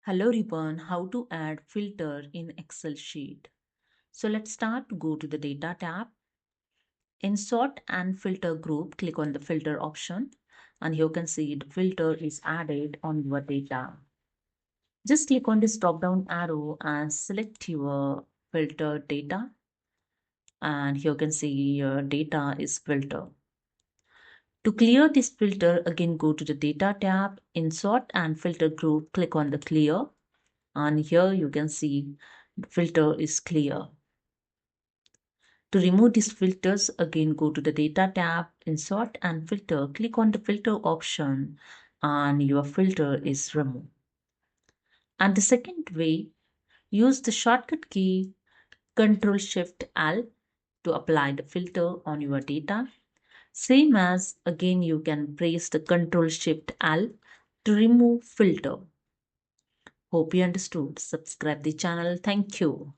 Hello everyone, how to add filter in Excel sheet. So let's start. Go to the data tab. In sort and filter group, click on the filter option and you can see the filter is added on your data. Just click on this drop down arrow and select your filter data and you can see your data is filter. To clear this filter, again go to the data tab. In sort and filter group, click on the clear and here you can see the filter is clear. To remove these filters, again go to the data tab, in sort and filter, click on the filter option and your filter is removed. And the second way, use the shortcut key Ctrl Shift L to apply the filter on your data. Same as again you can press the Ctrl Shift L to remove filter. Hope you understood. Subscribe the channel. Thank you.